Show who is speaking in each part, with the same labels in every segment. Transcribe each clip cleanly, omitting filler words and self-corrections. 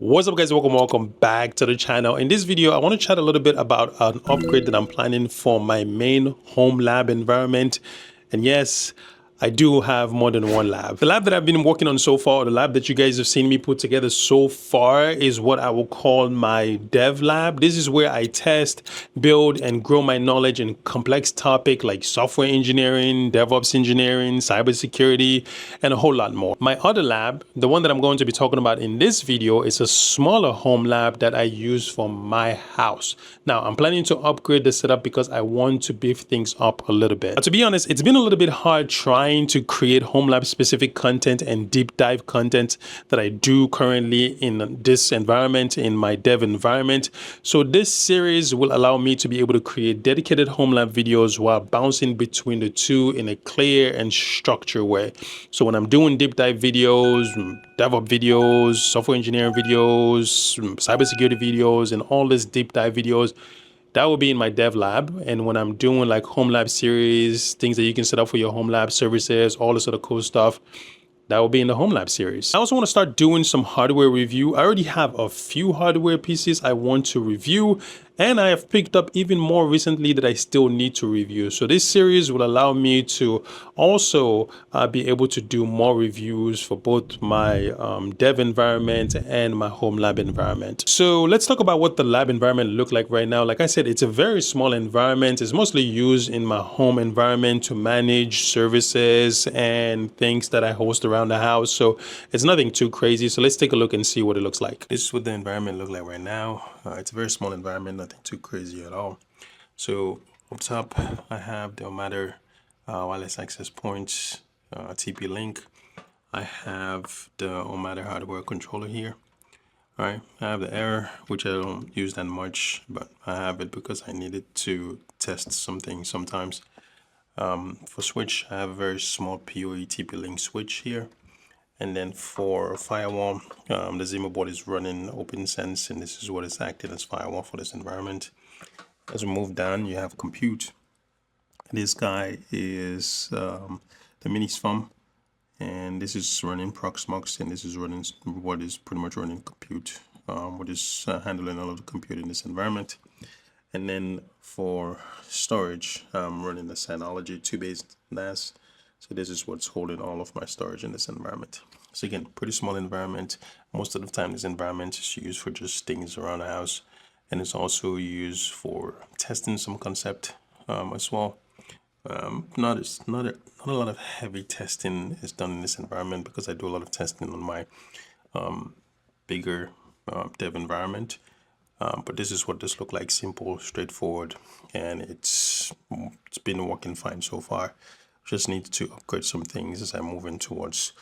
Speaker 1: What's up, guys? Welcome back to the channel. In this video I want to chat a little bit about an upgrade that I'm planning for my main home lab environment. And yes, I do have more than one lab. The lab that I've been working on so far, the lab that you guys have seen me put together so far, is what I will call my dev lab. This is where I test, build, and grow my knowledge in complex topics like software engineering, DevOps engineering, cybersecurity, and a whole lot more. My other lab, the one that I'm going to be talking about in this video, is a smaller home lab that I use for my house. Now, I'm planning to upgrade the setup because I want to beef things up a little bit. Now, to be honest, it's been a little bit hard trying to create home lab specific content and deep dive content that I do currently in this environment, in my dev environment. So this series will allow me to be able to create dedicated home lab videos while bouncing between the two in a clear and structured way. So when I'm doing deep dive videos, DevOps videos, software engineering videos, cybersecurity videos, and all these deep dive videos, that will be in my dev lab. And when I'm doing like home lab series, things that you can set up for your home lab services, all this sort of cool stuff, that will be in the home lab series. I also want to start doing some hardware review. I already have a few hardware pieces I want to review, and I have picked up even more recently that I still need to review. So this series will allow me to also be able to do more reviews for both my dev environment and my home lab environment. So let's talk about what the lab environment look like right now. Like I said, it's a very small environment. It's mostly used in my home environment to manage services and things that I host around the house. So it's nothing too crazy. So let's take a look and see what it looks like. This is what the environment looks like right now. It's a very small environment, nothing too crazy at all. So up top, I have the Matter wireless access points, TP-Link. I have the Matter hardware controller here. All right, I have the Air, which I don't use that much, but I have it because I needed to test something sometimes. For switch, I have a very small PoE TP-Link switch here. And then for firewall, the Zima board is running OpenSense, and this is what is acting as firewall for this environment. As we move down, you have compute. This guy is the mini SFUM, and this is running proxmox, and this is running what is pretty much running compute, what is handling all of the compute in this environment. And then for storage, I'm running the Synology 2-based NAS. So this is what's holding all of my storage in this environment. So again, pretty small environment. Most of the time, this environment is used for just things around the house. And it's also used for testing some concept as well. Not a lot of heavy testing is done in this environment because I do a lot of testing on my bigger dev environment. But this is what this looks like, simple, straightforward, and it's been working fine so far. Just need to upgrade some things as I move in towards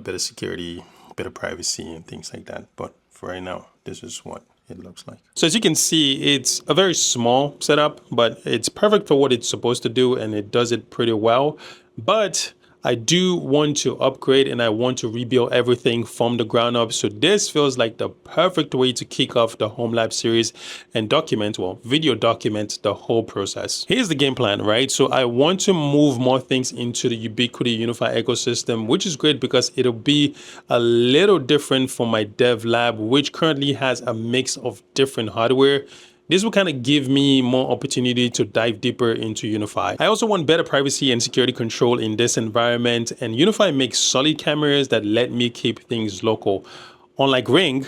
Speaker 1: better security, better privacy, and things like that. But for right now, this is what it looks like. So as you can see, it's a very small setup, but it's perfect for what it's supposed to do, and it does it pretty well. But I do want to upgrade, and I want to rebuild everything from the ground up. So this feels like the perfect way to kick off the home lab series and video document the whole process. Here's the game plan, right? So I want to move more things into the Ubiquiti UniFi ecosystem, which is great because it'll be a little different from my dev lab, which currently has a mix of different hardware. This will kind of give me more opportunity to dive deeper into UniFi. I also want better privacy and security control in this environment, and UniFi makes solid cameras that let me keep things local. Unlike Ring,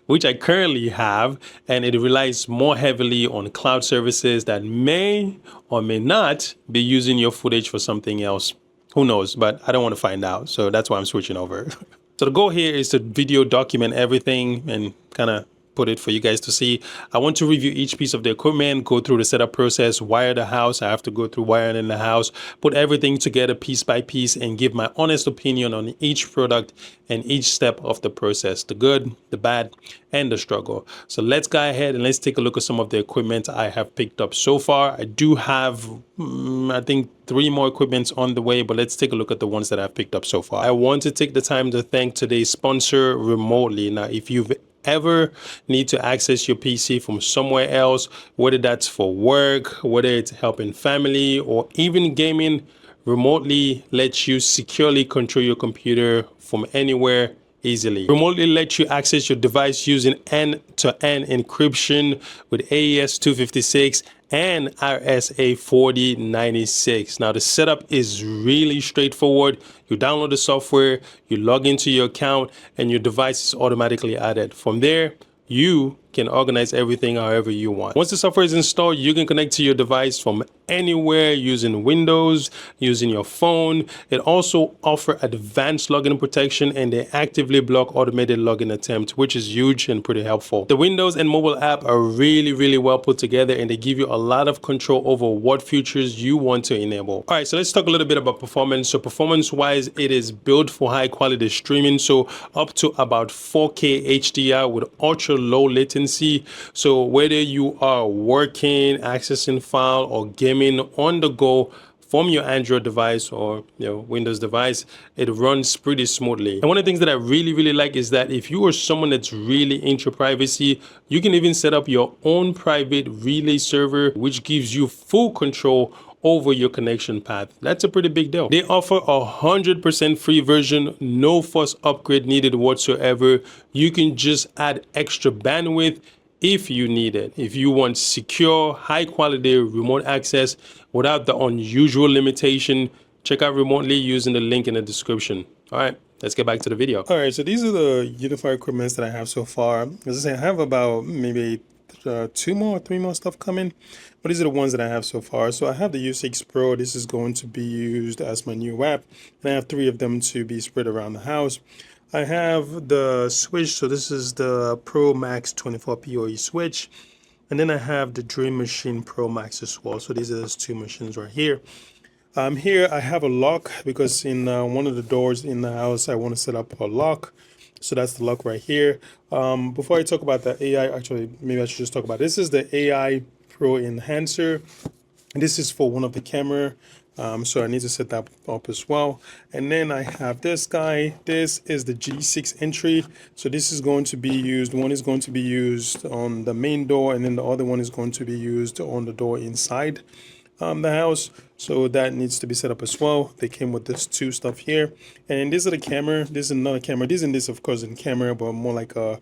Speaker 1: which I currently have, and it relies more heavily on cloud services that may or may not be using your footage for something else. Who knows, but I don't want to find out. So that's why I'm switching over. So the goal here is to video document everything and kind of put it for you guys to see. I want to review each piece of the equipment, go through the setup process, wire the house. I have to go through wiring in the house, put everything together piece by piece, and give my honest opinion on each product and each step of the process, the good, the bad, and the struggle. So let's go ahead and let's take a look at some of the equipment I have picked up so far. I do have, I think, 3 more equipments on the way, but let's take a look at the ones that I've picked up so far. I want to take the time to thank today's sponsor, Remotely. Now, if you've ever need to access your PC from somewhere else, whether that's for work, whether it's helping family, or even gaming, Remotely lets you securely control your computer from anywhere easily. Remotely let you access your device using end-to-end encryption with AES 256 and RSA 4096. Now the setup is really straightforward. You download the software, you log into your account, and your device is automatically added. From there, you can organize everything however you want. Once the software is installed, you can connect to your device from anywhere using Windows, using your phone. It also offers advanced login protection, and they actively block automated login attempts, which is huge and pretty helpful. The Windows and mobile app are really well put together, and they give you a lot of control over what features you want to enable. All right, so let's talk a little bit about performance. So performance wise, it is built for high quality streaming, so up to about 4K HDR with ultra low latency. So whether you are working, accessing file, or gaming on the go from your Android device or Windows device, it runs pretty smoothly. And one of the things that I really like is that if you are someone that's really into privacy, you can even set up your own private relay server, which gives you full control over your connection path. That's a pretty big deal. They offer 100% free version, no fuss upgrade needed whatsoever. You can just add extra bandwidth if you need it. If you want secure, high quality remote access without the unusual limitation, check out remotely using the link in the description. All right, let's get back to the video. All right, so these are the UniFi equipments that I have so far. As I say, I have about maybe 3 more stuff coming, but these are the ones that I have so far. So I have the U6 Pro. This is going to be used as my new app, and I have 3 of them to be spread around the house. I have the switch, so this is the Pro Max 24 PoE switch, and then I have the Dream Machine Pro Max as well. So these are those 2 machines right here. Here I have a lock because in one of the doors in the house I want to set up a lock. So that's the lock right here. Before I talk about the AI, actually, maybe I should just talk about this. This is the AI Pro Enhancer. This is for one of the camera. So I need to set that up as well. And then I have this guy. This is the G6 entry. So this is going to be used. One is going to be used on the main door, and then the other one is going to be used on the door inside the house. So that needs to be set up as well. They came with this 2 stuff here, and this is the camera. This is another camera. This of course in camera, but more like a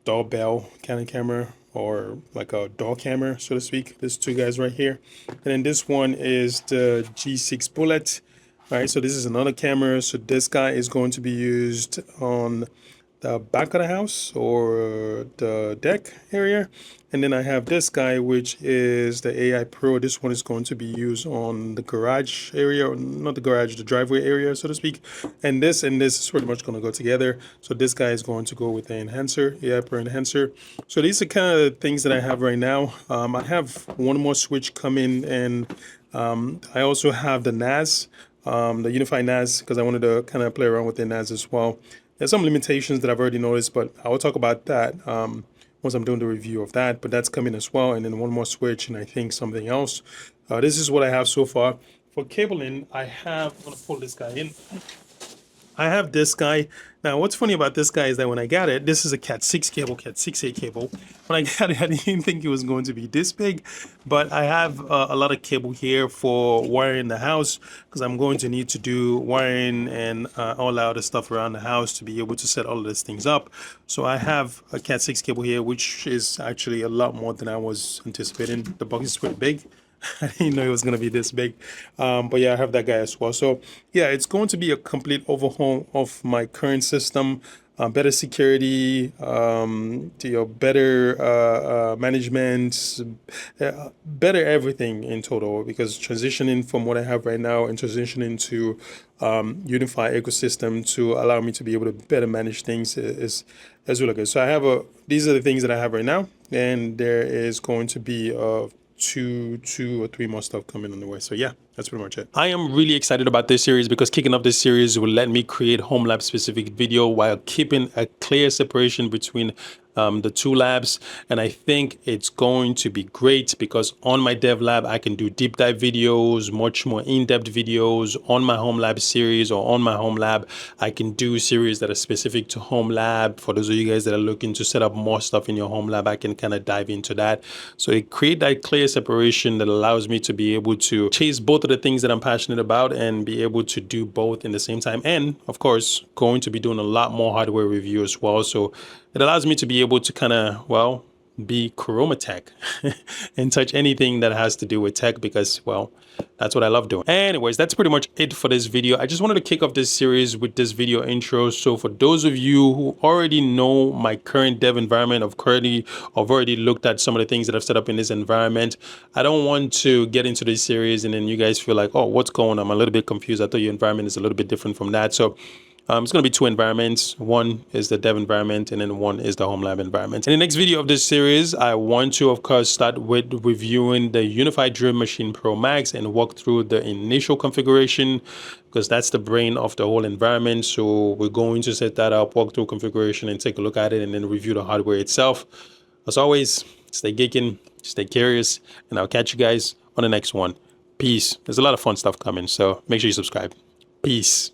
Speaker 1: doorbell kind of camera, or like a door camera, so to speak. There's 2 guys right here, and then this one is the G6 Bullet. All right, so this is another camera. So this guy is going to be used on the back of the house or the deck area. And then I have this guy, which is the AI Pro. This one is going to be used on the garage area, or not the garage, the driveway area, so to speak. And this is pretty much going to go together. So this guy is going to go with the enhancer, AI Pro enhancer. So these are kind of things that I have right now. I have one more switch coming, and I also have the NAS, the UniFi NAS, because I wanted to kind of play around with the NAS as well. There's some limitations that I've already noticed, but I will talk about that once I'm doing the review of that. But that's coming as well. And then one more switch, and I think something else. This is what I have so far. For cabling, I'm going to pull this guy in. I have this guy. Now, what's funny about this guy is that when I got it, this is a Cat 6 cable, Cat 6A cable. When I got it, I didn't think it was going to be this big, but I have a lot of cable here for wiring the house, because I'm going to need to do wiring and all the other stuff around the house to be able to set all of these things up. So I have a Cat 6 cable here, which is actually a lot more than I was anticipating. The box is pretty big. I didn't know it was going to be this big, but yeah, I have that guy as well. So yeah, it's going to be a complete overhaul of my current system. Better security, better management, better everything in total, because transitioning from what I have right now and transitioning to UniFi ecosystem to allow me to be able to better manage things is really good. So I have these are the things that I have right now, and there is going to be two or three more stuff coming on the way. So yeah, that's pretty much it. I am really excited about this series because kicking off this series will let me create home lab specific video while keeping a clear separation between the two labs, and I think it's going to be great because on my dev lab I can do deep dive videos, much more in-depth videos. On my home lab series or on my home lab, I can do series that are specific to home lab. For those of you guys that are looking to set up more stuff in your home lab, I can kind of dive into that. So it create that clear separation that allows me to be able to chase both of the things that I'm passionate about and be able to do both in the same time. And of course, going to be doing a lot more hardware review as well. So it allows me to be able to kind of, well, be Koroma tech and touch anything that has to do with tech because, well, that's what I love doing. Anyways, that's pretty much it for this video. I just wanted to kick off this series with this video intro. So for those of you who already know my current dev environment, I've already looked at some of the things that I've set up in this environment. I don't want to get into this series and then you guys feel like, oh, what's going on? I'm a little bit confused. I thought your environment is a little bit different from that. So it's going to be two environments. One is the dev environment and then one is the home lab environment. In the next video of this series, I want to, of course, start with reviewing the UniFi Drill Machine Pro Max and walk through the initial configuration because that's the brain of the whole environment. So we're going to set that up, walk through configuration and take a look at it and then review the hardware itself. As always, stay geeking, stay curious, and I'll catch you guys on the next one. Peace. There's a lot of fun stuff coming, so make sure you subscribe. Peace.